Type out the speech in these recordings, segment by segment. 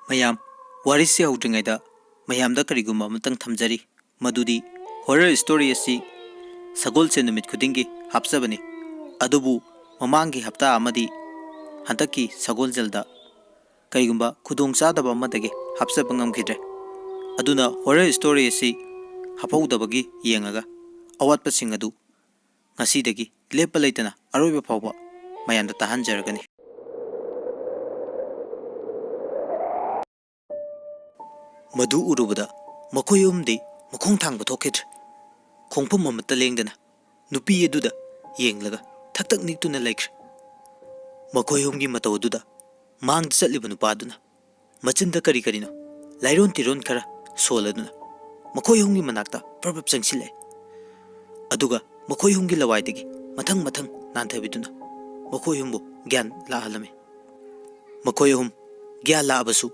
ꯃꯌꯥꯝ ꯋꯥꯔꯤꯁꯤ ꯍꯧꯗ꯭ꯔꯤꯉꯩꯗ ꯃꯌꯥꯝꯗ ꯀꯔꯤꯒꯨꯝꯕ ꯑꯃꯇꯪ ꯊꯝꯖꯔꯤ ꯃꯗꯨꯗꯤ ꯍꯣꯔꯔ ꯁ꯭ꯇꯣꯔꯤ ꯑꯁꯤ ꯁꯒꯣꯜꯁꯦꯟ ꯅꯨꯃꯤꯠ ꯈꯨꯗꯤꯡꯒꯤ ꯍꯥꯞꯆꯕꯅꯤ ꯑꯗꯨꯕꯨ ꯃꯃꯥꯡꯒꯤ ꯍꯞꯇꯥ ꯑꯃꯗꯤ ꯍꯟꯗꯛꯀꯤ ꯁꯒꯣꯜꯁꯦꯜꯗ ꯀꯔꯤꯒꯨꯝꯕ ꯈꯨꯗꯣꯡꯆꯥꯗꯕ ꯑꯃꯗꯒꯤ ꯍꯥꯞꯆꯕ ꯉꯝꯈꯤꯗ꯭ꯔꯦ ꯑꯗꯨꯅ ꯍꯣꯔꯔ ꯁ꯭ꯇꯣꯔꯤ ꯑꯁꯤ ꯍꯥꯞꯍꯧꯗꯕꯒꯤ ꯌꯦꯡꯉꯒ ꯑꯋꯥꯠꯄꯁꯤꯡ ꯑꯗꯨ ꯉꯁꯤꯗꯒꯤ ꯂꯦꯞꯄ ꯂꯩꯇꯅ ꯑꯔꯣꯏꯕ ꯐꯥꯎꯕ ꯃꯌꯥꯝꯗ ꯇꯥꯍꯟꯖꯔꯒꯅꯤ ꯃꯗꯨ ꯎꯔꯨꯕꯗ ꯃꯈꯣꯏ ꯑꯍꯨꯝꯗꯤ ꯃꯈꯣꯡ ꯊꯥꯡꯕ ꯊꯣꯛꯈꯤꯗ꯭ꯔꯦ ꯈꯣꯡꯐꯝ ꯑꯃꯠꯇ ꯂꯦꯡꯗꯅ ꯅꯨꯄꯤ ꯑꯗꯨꯗ ꯌꯦꯡꯂꯒ ꯊꯛꯊꯛ ꯅꯤꯛꯇꯨꯅ ꯂꯩꯈ꯭ꯔꯦ ꯃꯈꯣꯏ ꯑꯍꯨꯝꯒꯤ ꯃꯇꯧ ꯑꯗꯨꯗ ꯃꯥꯡꯗ ꯆꯠꯂꯤꯕ ꯅꯨꯄꯥꯗꯨꯅ ꯃꯆꯤꯟꯗ ꯀꯔꯤ ꯀꯔꯤꯅꯣ ꯂꯥꯏꯔꯣꯟ ꯇꯤꯔꯣꯟ ꯈꯔ ꯁꯣꯜꯂꯗꯨꯅ ꯃꯈꯣꯏ ꯑꯍꯨꯝꯒꯤ ꯃꯅꯥꯛꯇ ꯄ꯭ꯔꯕꯞ ꯆꯪꯁꯤꯜꯂꯛꯑꯦ ꯑꯗꯨꯒ ꯃꯈꯣꯏ ꯑꯍꯨꯝꯒꯤ ꯂꯋꯥꯏꯗꯒꯤ ꯃꯊꯪ ꯃꯊꯪ ꯅꯥꯟꯊꯕꯤꯗꯨꯅ ꯃꯈꯣꯏ ꯑꯍꯨꯝꯕꯨ ꯒ꯭ꯌꯥꯟ ꯂꯥꯛꯍꯜꯂꯝꯃꯤ ꯃꯈꯣꯏ ꯑꯍꯨꯝ ꯒ꯭ꯌꯥꯟ ꯂꯥꯛꯑꯕꯁꯨ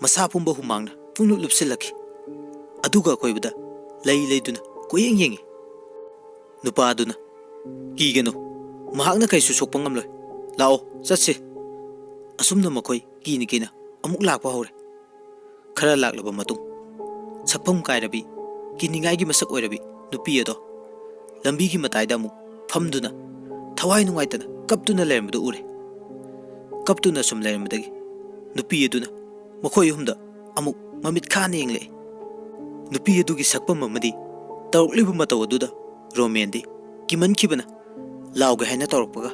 ꯃꯁꯥ ꯄꯨꯝꯕ ꯍꯨꯃꯥꯡꯅ ꯄꯨꯡꯂꯨꯞ ꯂꯨꯞꯁꯤꯜꯂꯛꯈꯤ ꯑꯗꯨꯒ ꯑꯀꯣꯏꯕꯗ ꯂꯩ ꯂꯩꯗꯨꯅ ꯀꯣꯏꯌꯦꯡ ꯌꯦꯡꯉꯤ ꯅꯨꯄꯥ ꯑꯗꯨꯅ ꯀꯤꯒꯅꯨ ꯃꯍꯥꯛꯅ ꯀꯩꯁꯨ ꯁꯣꯛꯄ ꯉꯝꯂꯣꯏ ꯂꯥꯛꯑꯣ ꯆꯠꯁꯤ ꯑꯁꯨꯝꯅ ꯃꯈꯣꯏ ꯀꯤꯅ ꯀꯤꯅ ꯑꯃꯨꯛ ꯂꯥꯛꯄ ꯍꯧꯔꯦ ꯈꯔ ꯂꯥꯛꯂꯕ ꯃꯇꯨꯡ ꯁꯛꯐꯝ ꯀꯥꯏꯔꯕꯤ ꯀꯤꯅꯤꯡꯉꯥꯏꯒꯤ ꯃꯁꯛ ꯑꯣꯏꯔꯕꯤ ꯅꯨꯄꯤ ꯑꯗꯣ ꯂꯝꯕꯤꯒꯤ ꯃꯇꯥꯏꯗ ꯑꯃꯨꯛ ꯐꯝꯗꯨꯅ ꯊꯋꯥꯏ ꯅꯨꯡꯉꯥꯏꯇꯅ ꯀꯞꯇꯨꯅ ꯂꯩꯔꯝꯕꯗꯨ ꯎꯔꯦ ꯀꯞꯇꯨꯅ ꯁꯨꯝ ꯂꯩꯔꯝꯕꯗꯒꯤ ꯅꯨꯄꯤ ꯑꯗꯨꯅ ꯃꯈꯣꯏ ꯑꯍꯨꯝꯗ ꯑꯃꯨꯛ ꯃꯃꯤꯠ ꯈꯥꯅ ꯌꯦꯡꯂꯛꯏ ꯅꯨꯄꯤ ꯑꯗꯨꯒꯤ ꯁꯛꯐꯝ ꯑꯃꯗꯤ ꯇꯧꯔꯛꯂꯤꯕ ꯃꯇꯧ ꯑꯗꯨꯗ ꯔꯣꯃꯦꯟꯗꯤ ꯀꯤꯃꯟꯈꯤꯕꯅ ꯂꯥꯎꯒꯦ ꯍꯥꯏꯅ ꯇꯧꯔꯛꯄꯒ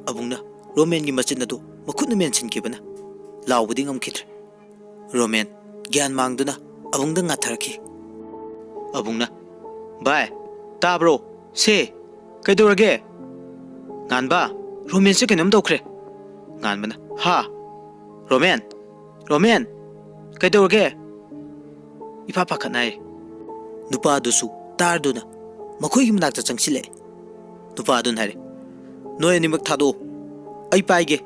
ꯑꯕꯨꯡꯅ ꯔꯣꯃꯦꯟꯒꯤ ꯃꯆꯤꯟ ꯑꯗꯨ ꯃꯈꯨꯠꯅ ꯃꯦꯟꯁꯤꯟꯈꯤꯕꯅ ꯂꯥꯎꯕꯗꯤ ꯉꯝꯈꯤꯗ꯭ꯔꯦ ꯔꯣꯃꯦꯟ ꯒ꯭ꯌꯥꯟ ꯃꯥꯡꯗꯨꯅ ꯑꯕꯨꯡꯗ ꯉꯥꯊꯔꯛꯈꯤ ꯑꯕꯨꯡꯅ ꯚꯥꯏ ꯇꯥꯕ꯭ꯔꯣ ꯁꯦ ꯀꯩꯗꯧꯔꯒꯦ ꯉꯥꯟꯕ ꯔꯣꯃꯦꯟꯁꯦ ꯀꯩꯅꯣꯝ ꯇꯧꯈ꯭ꯔꯦ ꯉꯥꯟꯕꯅ ꯍꯥ ꯔꯣꯃꯦꯟ ꯔꯣꯃꯦꯟ ꯀꯩꯗꯧꯔꯒꯦ ꯏꯐꯥ ꯄꯥꯈꯠꯅꯥꯏ ꯅꯨꯄꯥ ꯑꯗꯨꯁꯨ ꯇꯥꯔꯗꯨꯅ ꯃꯈꯣꯏꯒꯤ ꯃꯅꯥꯛꯇ ꯆꯪꯁꯤꯜꯂꯛꯑꯦ ꯅꯨꯄꯥ ꯑꯗꯨꯅ ꯍꯥꯏꯔꯦ ꯅꯣꯏ ꯑꯅꯤꯃꯛ ꯊꯥꯗꯣꯛꯑꯣ ꯑꯩ ꯄꯥꯏꯒꯦ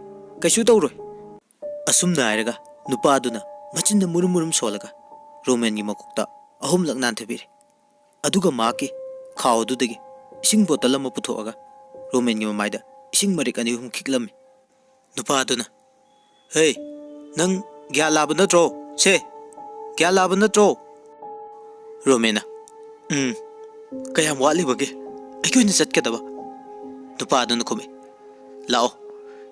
ꯀꯩꯁꯨ ꯇꯧꯔꯣꯏ ꯑꯁꯨꯝꯅ ꯍꯥꯏꯔꯒ ꯅꯨꯄꯥ ꯑꯗꯨꯅ ꯃꯆꯤꯟꯗ ꯃꯨꯔꯨꯝ ꯃꯨꯔꯨꯝ ꯁꯣꯜꯂꯒ ꯔꯣꯃꯦꯟꯒꯤ ꯃꯀꯣꯛꯇ ꯑꯍꯨꯝꯂꯛ ꯅꯥꯟꯊꯕꯤꯔꯦ ꯑꯗꯨꯒ ꯃꯍꯥꯛꯀꯤ ꯈꯥꯎ ꯑꯗꯨꯗꯒꯤ ꯏꯁꯤꯡ ꯕꯣꯇꯜ ꯑꯃ ꯄꯨꯊꯣꯛꯑꯒ ꯔꯣꯃꯦꯟꯒꯤ ꯃꯃꯥꯏꯗ ꯏꯁꯤꯡ ꯃꯔꯤꯛ ꯑꯅꯤ ꯑꯍꯨꯝ ꯈꯤꯛꯂꯝꯃꯤ ꯅꯨꯄꯥ ꯑꯗꯨꯅ ꯍꯦ ꯅꯪ ꯒ꯭ꯌꯥꯟ ꯂꯥꯕ ꯅꯠꯇ꯭ꯔꯣ ꯁꯦ ꯒ꯭ꯌꯥꯟ ꯂꯥꯕ ꯅꯠꯇ꯭ꯔꯣ ꯔꯣꯃꯦꯟꯅ ꯀꯌꯥꯝ ꯋꯥꯠꯂꯤꯕꯒꯦ ꯑꯩꯈꯣꯏꯅ ꯆꯠꯀꯗꯕ ꯅꯨꯄꯥ ꯑꯗꯨꯅ ꯈꯨꯝꯃꯤ ꯂꯥꯛꯑꯣ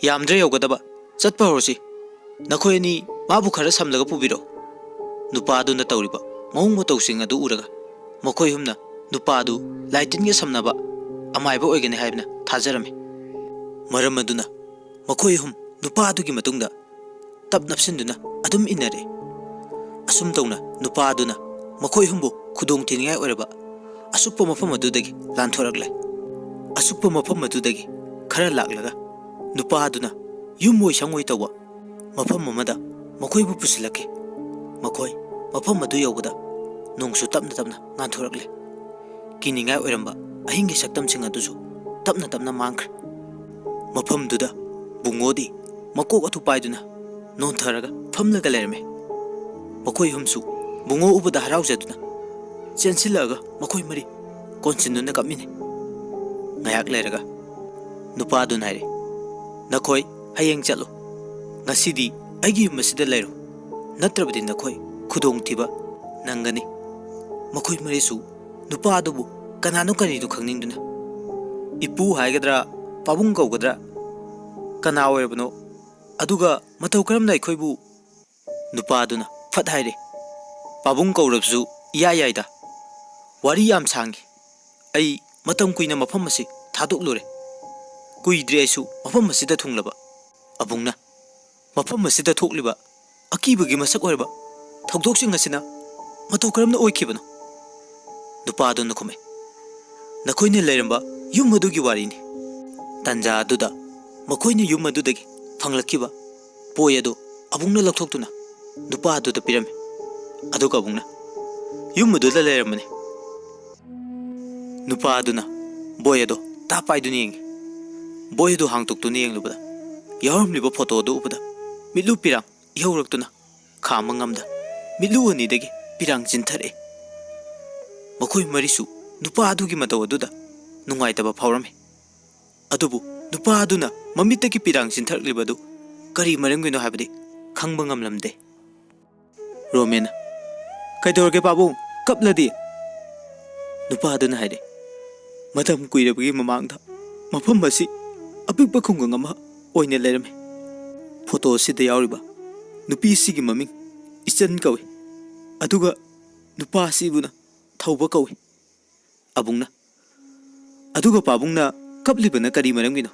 ꯌꯥꯝꯗ꯭ꯔꯦ ꯌꯧꯒꯗꯕ ꯆꯠꯄ ꯍꯧꯔꯁꯤ ꯅꯈꯣꯏ ꯑꯅꯤ ꯃꯥꯕꯨ ꯈꯔ ꯁꯝꯂꯒ ꯄꯨꯕꯤꯔꯣ ꯅꯨꯄꯥ ꯑꯗꯨꯅ ꯇꯧꯔꯤꯕ ꯃꯑꯣꯡ ꯃꯇꯧꯁꯤꯡ ꯑꯗꯨ ꯎꯔꯒ ꯃꯈꯣꯏ ꯑꯍꯨꯝꯅ ꯅꯨꯄꯥ ꯑꯗꯨ ꯂꯥꯏꯇꯤꯟꯒ ꯁꯝꯅꯕ ꯑꯃꯥꯏꯕ ꯑꯣꯏꯒꯅꯤ ꯍꯥꯏꯕꯅ ꯊꯥꯖꯔꯝꯃꯤ ꯃꯔꯝ ꯑꯗꯨꯅ ꯃꯈꯣꯏ ꯑꯍꯨꯝ ꯅꯨꯄꯥ ꯑꯗꯨꯒꯤ ꯃꯇꯨꯡꯗ ꯇꯞ ꯅꯞꯁꯤꯟꯗꯨꯅ ꯑꯗꯨꯝ ꯏꯟꯅꯔꯦ ꯑꯁꯨꯝ ꯇꯧꯅ ꯅꯨꯄꯥ ꯑꯗꯨꯅ ꯃꯈꯣꯏ ꯑꯍꯨꯝꯕꯨ ꯈꯨꯗꯣꯡ ꯊꯤꯅꯤꯡꯉꯥꯏ ꯑꯣꯏꯔꯕ ꯑꯁꯨꯛꯄ ꯃꯐꯝ ꯑꯗꯨꯗꯒꯤ ꯂꯥꯟꯊꯣꯔꯛꯂꯦ ꯑꯁꯨꯛꯄ ꯃꯐꯝ ꯑꯗꯨꯗꯒꯤ ꯈꯔ ꯂꯥꯛꯂꯒ ꯅꯨꯄꯥ ꯑꯗꯨꯅ ꯌꯨꯝ ꯑꯣꯏ ꯁꯪꯑꯣꯏ ꯇꯧꯕ ꯃꯐꯝ ꯑꯃꯗ ꯃꯈꯣꯏꯕꯨ ꯄꯨꯁꯤꯜꯂꯛꯈꯤ ꯃꯈꯣꯏ ꯃꯐꯝ ꯑꯗꯨ ꯌꯧꯕꯗ ꯅꯣꯡꯁꯨ ꯇꯞꯅ ꯇꯞꯅ ꯉꯥꯟꯊꯣꯔꯛꯂꯦ ꯀꯤꯅꯤꯡꯉꯥꯏ ꯑꯣꯏꯔꯝꯕ ꯑꯍꯤꯡꯒꯤ ꯁꯛꯇꯝꯁꯤꯡ ꯑꯗꯨꯁꯨ ꯇꯞꯅ ꯇꯞꯅ ꯃꯥꯡꯈ꯭ꯔꯦ ꯃꯐꯝꯗꯨꯗ ꯕꯨꯡꯉꯣꯗꯤ ꯃꯀꯣꯛ ꯑꯗꯨ ꯄꯥꯏꯗꯨꯅ ꯅꯣꯟꯊꯔꯒ ꯐꯝꯂꯒ ꯂꯩꯔꯝꯃꯦ ꯃꯈꯣꯏ ꯑꯍꯨꯝꯁꯨ ꯕꯨꯡꯉꯣ ꯎꯕꯗ ꯍꯔꯥꯎꯖꯗꯨꯅ ꯆꯦꯟꯁꯤꯜꯂꯛꯑꯒ ꯃꯈꯣꯏ ꯃꯔꯤ ꯀꯣꯟꯁꯤꯟꯗꯨꯅ ꯀꯞꯃꯤꯟꯅꯩ ꯉꯥꯏꯍꯥꯛ ꯂꯩꯔꯒ ꯅꯨꯄꯥ ꯑꯗꯨꯅ ꯍꯥꯏꯔꯦ ꯅꯈꯣꯏ ꯍꯌꯦꯡ ꯆꯠꯂꯣ ꯉꯁꯤꯗꯤ ꯑꯩꯒꯤ ꯌꯨꯝ ꯑꯁꯤꯗ ꯂꯩꯔꯣ ꯅꯠꯇ꯭ꯔꯕꯗꯤ ꯅꯈꯣꯏ ꯈꯨꯗꯣꯡꯊꯤꯕ ꯅꯪꯒꯅꯤ ꯃꯈꯣꯏ ꯃꯔꯤꯁꯨ ꯅꯨꯄꯥ ꯑꯗꯨꯕꯨ ꯀꯅꯥꯅꯣ ꯀꯔꯤꯅꯣ ꯈꯪꯅꯤꯡꯗꯨꯅ ꯏꯄꯨ ꯍꯥꯏꯒꯗ꯭ꯔꯥ ꯄꯥꯕꯨꯡ ꯀꯧꯒꯗ꯭ꯔꯥ ꯀꯅꯥ ꯑꯣꯏꯔꯕꯅꯣ ꯑꯗꯨꯒ ꯃꯇꯧ ꯀꯔꯝꯅ ꯑꯩꯈꯣꯏꯕꯨ ꯅꯨꯄꯥ ꯑꯗꯨꯅ ꯐꯠ ꯍꯥꯏꯔꯦ ꯄꯥꯕꯨꯡ ꯀꯧꯔꯕꯁꯨ ꯏꯌꯥ ꯌꯥꯏꯗ ꯋꯥꯔꯤ ꯌꯥꯝ ꯁꯥꯡꯉꯤ ꯑꯩ ꯃꯇꯝ ꯀꯨꯏꯅ ꯃꯐꯝ ꯑꯁꯤ ꯊꯥꯗꯣꯛꯂꯨꯔꯦ ꯀꯨꯏꯗ꯭ꯔꯤ ꯑꯩꯁꯨ ꯃꯐꯝ ꯑꯁꯤꯗ ꯊꯨꯡꯂꯕ ꯑꯕꯨꯡꯅ ꯃꯐꯝ ꯑꯁꯤꯗ ꯊꯣꯛꯂꯤꯕ ꯑꯀꯤꯕꯒꯤ ꯃꯁꯛ ꯑꯣꯏꯔꯕ ꯊꯧꯗꯣꯛꯁꯤꯡ ꯑꯁꯤꯅ ꯃꯇꯧ ꯀꯔꯝꯅ ꯑꯣꯏꯈꯤꯕꯅꯣ ꯅꯨꯄꯥ ꯑꯗꯨꯅ ꯈꯨꯝꯃꯦ ꯅꯈꯣꯏꯅ ꯂꯩꯔꯝꯕ ꯌꯨꯝ ꯑꯗꯨꯒꯤ ꯋꯥꯔꯤꯅꯤ ꯇꯟꯖꯥ ꯑꯗꯨꯗ ꯃꯈꯣꯏꯅ ꯌꯨꯝ ꯑꯗꯨꯗꯒꯤ ꯐꯪꯂꯛꯈꯤꯕ ꯄꯣꯏ ꯑꯗꯨ ꯑꯕꯨꯡꯅ ꯂꯧꯊꯣꯛꯇꯨꯅ ꯅꯨꯄꯥ ꯑꯗꯨꯗ ꯄꯤꯔꯝꯃꯤ ꯑꯗꯨꯒ ꯑꯕꯨꯡꯅ ꯌꯨꯝ ꯑꯗꯨꯗ ꯂꯩꯔꯝꯕꯅꯤ ꯅꯨꯄꯥ ꯑꯗꯨꯅ ꯕꯣꯏ ꯑꯗꯣ ꯇꯥꯞ ꯄꯥꯏꯗꯨꯅ ꯌꯦꯡꯉꯤ ꯕꯣꯏ ꯑꯗꯨ ꯍꯥꯡꯇꯣꯛꯇꯨꯅ ꯌꯦꯡꯂꯨꯕꯗ ꯌꯥꯎꯔꯝꯂꯤꯕ ꯐꯣꯇꯣ ꯑꯗꯨ ꯎꯕꯗ ꯃꯤꯠꯂꯨ ꯄꯤꯔꯥꯡ ꯏꯍꯧꯔꯛꯇꯨꯅ ꯈꯥꯝꯕ ꯉꯝꯗ ꯃꯤꯠꯂꯨ ꯑꯅꯤꯗꯒꯤ ꯄꯤꯔꯥꯡ ꯆꯤꯟꯊꯔꯛꯏ ꯃꯈꯣꯏ ꯃꯔꯤꯁꯨ ꯅꯨꯄꯥ ꯑꯗꯨꯒꯤ ꯃꯇꯧ ꯑꯗꯨꯗ ꯅꯨꯡꯉꯥꯏꯇꯕ ꯐꯥꯎꯔꯝꯃꯤ ꯑꯗꯨꯕꯨ ꯅꯨꯄꯥ ꯑꯗꯨꯅ ꯃꯃꯤꯠꯇꯒꯤ ꯄꯤꯔꯥꯡ ꯆꯤꯟꯊꯔꯛꯂꯤꯕ ꯑꯗꯨ ꯀꯔꯤ ꯃꯔꯝꯒꯤꯅꯣ ꯍꯥꯏꯕꯗꯤ ꯈꯪꯕ ꯉꯝꯂꯝꯗꯦ Romen Kaidorge Pabung Kapladi Nupadun Hide Madam Quirabgi Mamanga Mapumasi Apipa Kungama Oine Lerme Photo Sida Yauriba Nupi Sigi Maming Istan Kawi Aduga Nupa Sibuna Tauba Kawi Abungna Aduga Pabungna Kaplibana Kari Marangino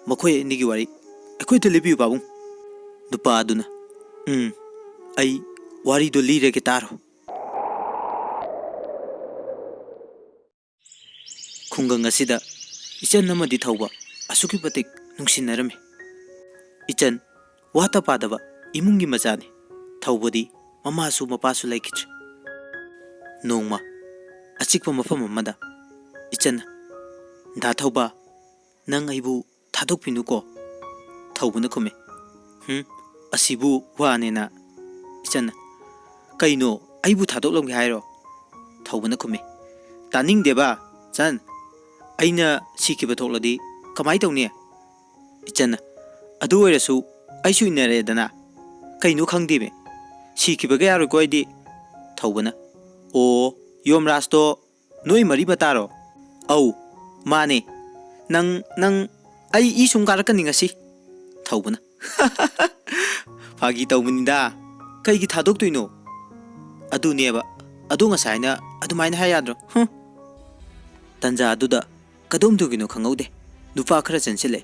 Makoy Nigiwari Akoi to Libi Babung Nupa Aduna Ai Wari do Lire Gitaro Kungang asida Ichan namadi thauba asuki patik nungsinarame Ichan wata padaba imungi majani thaubadi mamasu mapasu laikich Nongma achikpa mafam amada Ichan da thauba nang aibu thadok pinuko thaubuna khume asibu wane na Ichan kaino aibu thadok lomge hairo thaubuna khume taning deba chan Aina Siki Batoladi, Kamaito near Ichana Adu Su, I should narrate dana Kainu Kang Dibe Siki Bagaro Goidi Taubana O Yom Rasto Noi Maribataro Oh Mane Nang Ai Isum Garakaning Taubana Pagi Tauminda Kaigi Tadok to know Adu Neva Adunga Sina Adumine Hayadro Tanja Aduda Kadum Dugino Kangode, Dupa Crescent Sile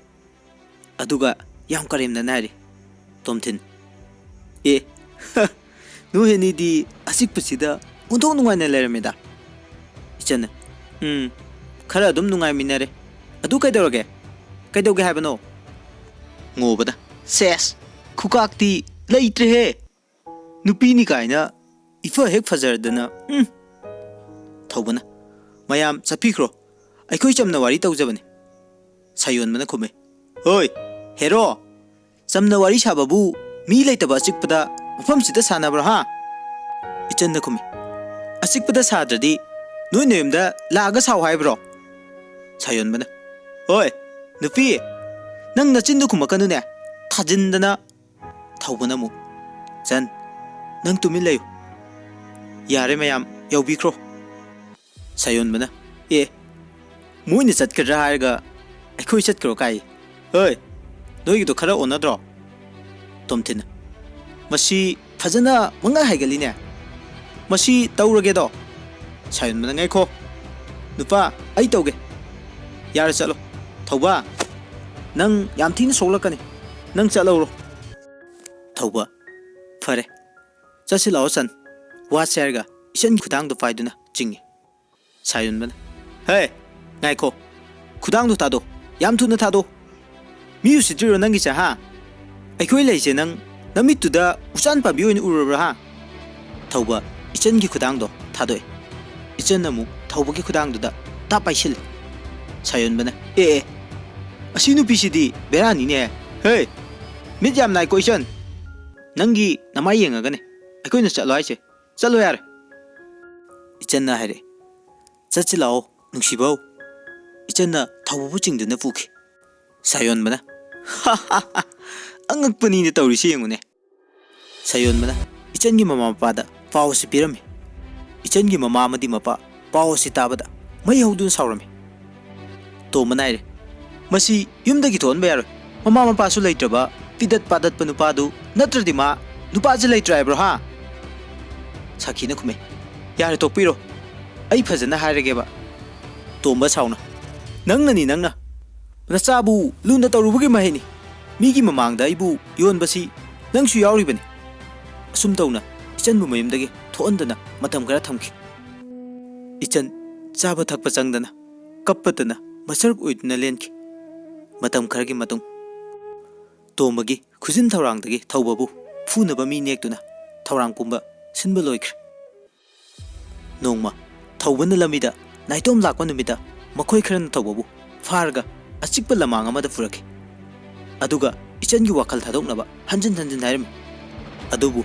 Aduga Yam Karim Nanari Tomtin Eh No Henny di Asik Pusida, Udon one Lermeda Ichan Karadum Nunga Minere Aduka Doge Kadoga Habano Ngobada Says Kukakti Laitre He Nupini Kaina If a heck fazzer dana Taubana Mayam Sapikro I could some Nawari Tozabane Sayon Manakume Oi Hero Some Nawari Shababu Me later Basicpada from Sita Sanabraha Ichan Nakumi Asicpada Sadradi No name the Lagas how high bro Sayon Mana Oi Nupi Nang Nachindukumakanune Tajindana Taubanamu San Nang to Milay Yaremayam Yobikro Sayon Mana Eh Moon is at Karaga I could set Krokai Hey Do you to Kara on a draw Tomtin Mashi Fazana Manga Hagalina Mashi Tauragedo Sayon Manangako Nupa I toge Yarasalo Tauba Nang Yamtin Solakani Nang Saloro Tauba Fare Jasilausan Waserga Ishan Kudang the Fiduna Jingi Sayon Man Hey Naiko Kudang to Tado Yam to Natado Music Nangisa ha I could lay Nang Namit to the Usan Pabu in Uraha Tauba Ichan Kudangdo Tado Ichanamu Taubuki Kudang to the Tapa Shil Sayon Bana Eh Asinu PCD Berani ne Hey Midjam Naiko Ishan Nangi Namayang again I couldn't chat like it Saluar Ichana Harry Chachilao Nuxibo Ichana Tabuching the Nafuki Sayon Mana Ha ha ha Angakpani the Taurisione Sayon Mana Ichangi Mama Pada Pause Pirami Ichangi Mama Dimapa Pause Tabada Mayodun Saurami Tomanai Masi Yumdagiton Bear Mama Pasu later Pidat Padat Panupadu Natradima Nupazalate driver ha Sakina Kume Yarito Piro I Pazana Harageba Tomba Sauna Nangani Nanga Nasabu Luna Tarugi Mahini Migi Mamanga Ibu Yon Basi Nangshu Yaribani Sumtona Ichan Mumim Dagi Tondana Matam Garatamki Ichan Sabatak Pasangdana Kapatana Masark Uitna Lenki Matam Kargi Matung Tomagi Kuzin Tarangdagi Taubabu Funaba Mi Nektuna Tarang Pumba Sinbaloik Nongma Taubana Lamida Naitom Lakonamida Makoi Kran Taubabu Farga Achikpa Lamanga Mada Furaki Aduga Ichan you wakal Tadonaba Hanjan Hanjan Adubu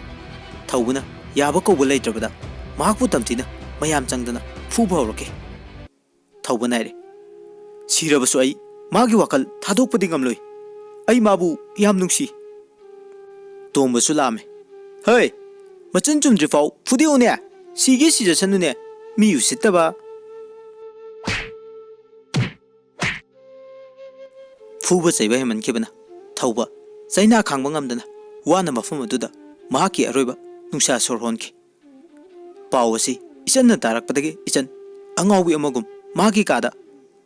Taubuna Yabako will later with Marku Tamtina Mayam Changdana Fuba Roke Taubanari Sirabaswai Magi wakal Tadopadingamloi Ay Mabu Yam Nungsi Tomba Sulame Hey Machan chumdri fau fudione sige sija sanune mi usittaba fuba saiba heman kibana thauba zaina khangba ngamdana wana mafam aduda mahaki aroiba nungsa sorhonki pawasi isanna tarakpadagi isan angawbi amagum mahaki kada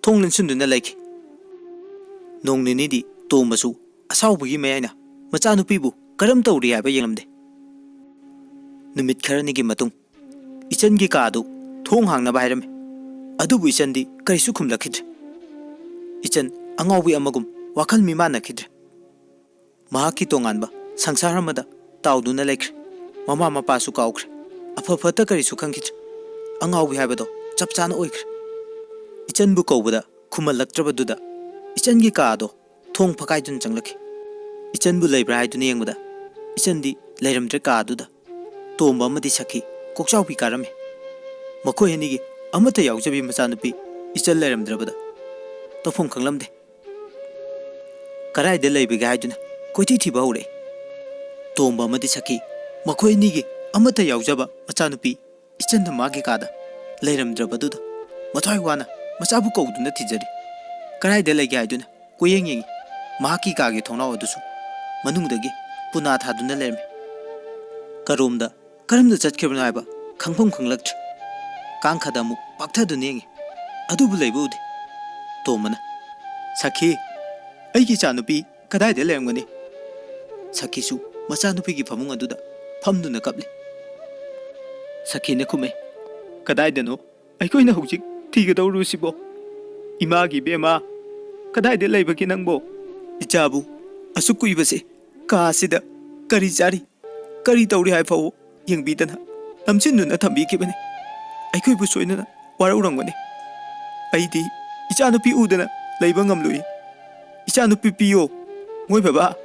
thonglin sunduna laiki nongnini di tomasu asawbagi mayana machanupibu karam tawri haiba yengamde numit kharani matung isan gi kadu thong hangna bairame adubu isan di karisu khumlakhidre isan angawbi amagum wakal mimana khidre mahaki tonganba sangsar amada tawduna laikre mama mapa su kaukre afa fata karisu khangkhidre angawbi haibado chapchana oikre isan bu kawbada khumalaktrabaduda isan gi kadu thong phakaidun changlakhi isan bu leibra haiduna yengbada isan di leiramdre kaduda tomba amadi sakhi kokchaupi karame makoi henigi amata yaujbi machanupi isan leiramdrabada tofum khanglamde karai de leibiga haiduna koiti thiba hore tomba amadi sakhi makoi henigi amata yaujaba machanupi isan da magi kada leiramdrabaduda mathai wana machabu kauduna thijari karai de leigi haiduna koyeng yengi mahaki kage thongna odusu manungdagi puna thaduna lerme karomda karamda chatkirna haiba khangpham khanglaktre kangkhada mu pakthaduna yengi adubu leibudi tomana sakhi aigi chanupi kadai de lermgani sakhi su machanupi gi phamung aduda phamduna kapli sakhi ne khume kadai deno aikoina hojik thigadawru sibo ima gi bema kadai de leibagi nangbo ichabu asukui ka sida kari chari kari tawri hai fau yengbidana namchinuna thambi kibane aikoi bu soinana waraurangani aidi ichanupi udana leiba ngamlui ichanupi piyo moi baba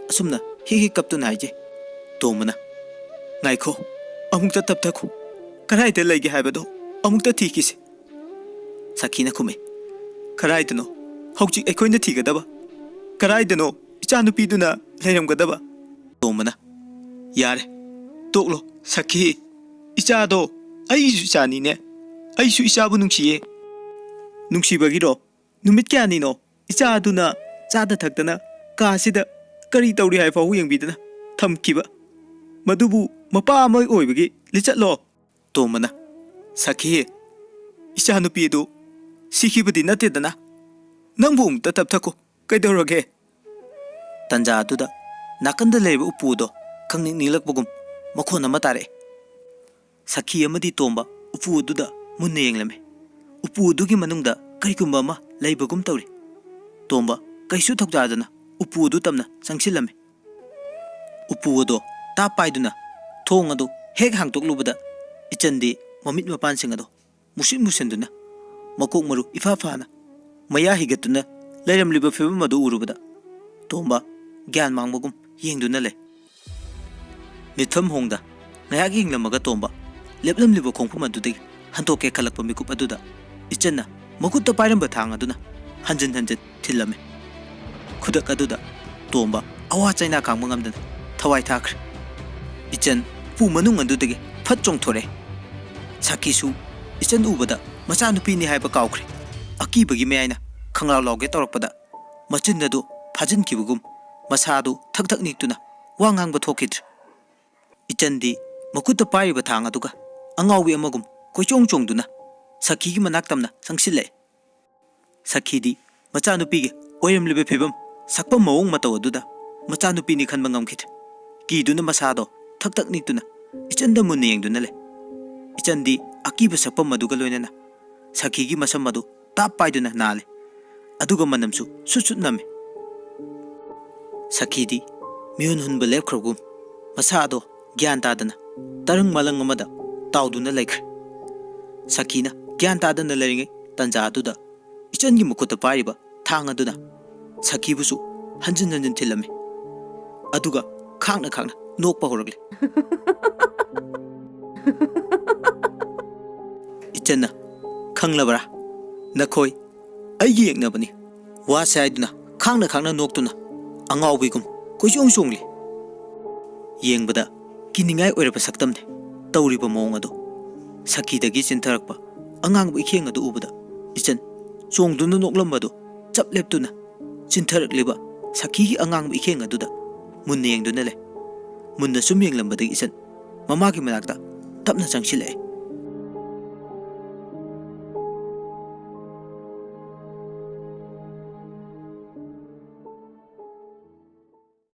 asumna hi kaptuna haije tomana ngaikho amukta tapthakhu karai de leige haibado amukta thikise sakina khume karai dano hauji aikoina thigadaba karai dano ichanupi duna leiramgadaba tomana yare toklo sakhi ichado aisu chani ne aisu ichabu nungsiye nungsibagiro numit kyani no ichaduna chada thaktana kasida kari tawri hai fahu yengbidana thamkiba madubu mapa amai oibagi lichatlo tomana sakhi ichanupi do sikhibadi natedana nangbu umta tapthako kaidorage tanja aduda nakanda leiba upudo khangning nilakbugum makhon ama tare sakhi amadi tomba upu aduda munne yenglame upu adugi manungda karigumba ama leibagum tawri tomba kaisu thokjadana upu adu tamna sangsilame upu ado ta paiduna thong adu hek hangtoklubada ichandi mamit mapan sing ado musin musenduna makok maru ifa fana maya higatuna leiramliba febam adu urubada tomba gyan mangbagum yengduna le mitham hongda ngayagi hinglamaga tomba leplamliba khongphum adudagi hantoke khalakpa mikup aduda ichanna makutta pairamba thang aduna hanjin hanjin thilame khudak aduda tomba awa chaina kangma ngamdana thawai thakre ichan pu manung adudagi phat chongthore sakisu ichan ubada macha nupi ni haiba kaukre akibagi meaina khanglaw lawge torakpada machin adu phajin kibugum masadu thak thak niktuna wangang ba thokidre ichandi makutta paiba thang aduga angawi amagum koichong chongduna sakhi gi manak tamna sangsile sakhi di macha nupi ge oyamlibe phibam sakpa mawong mataw aduda macha nupi ni khanba ngamkhit ki duna masado thak thak niktuna ichanda mun yengduna le ichandi akiba sakpa maduga loinana sakhi gi masam madu tap paiduna nale aduga manamsu susut name sakhi di miun hunba lepkrogum masado gyan tadana tarang malang amada tawduna laikre sakina gyan tadana leringe tanja aduda ichangi mukuta pariba thang aduna sakhi busu hanjin hanjin thilame aduga khangna khangna nokpa horagle ichanna khanglabara nakhoi aigi yengnabani wa saiduna khangna khangna noktuna angawbigum koichong chongli yengbada ꯀꯤꯅꯤꯡꯉꯥꯏ ꯑꯣꯏꯔꯕ ꯁꯛꯇꯝꯅꯤ ꯇꯧꯔꯤꯕ ꯃꯑꯣꯡ ꯑꯗꯨ ꯁꯈꯤꯗꯒꯤ ꯆꯤꯟꯊꯔꯛꯄ ꯑꯉꯥꯡꯕ ꯏꯈꯦꯡ ꯑꯗꯨ ꯎꯕꯗ ꯏꯆꯟ ꯆꯣꯡꯗꯨꯅ ꯅꯣꯛꯂꯝꯕꯗꯨ ꯆꯞ ꯂꯦꯞꯇꯨꯅ ꯆꯤꯟꯊꯔꯛꯂꯤꯕ ꯁꯈꯤꯒꯤ ꯑꯉꯥꯡꯕ ꯏꯈꯦꯡ ꯑꯗꯨꯗ ꯃꯨꯟꯅ ꯌꯦꯡꯗꯨꯅ ꯂꯩ ꯃꯨꯟꯅ ꯁꯨꯝ ꯌꯦꯡꯂꯝꯕꯗꯒꯤ ꯏꯆꯟ ꯃꯃꯥꯒꯤ ꯃꯅꯥꯛꯇ ꯇꯞꯅ ꯆꯪꯁꯤꯜꯂꯛꯑꯦ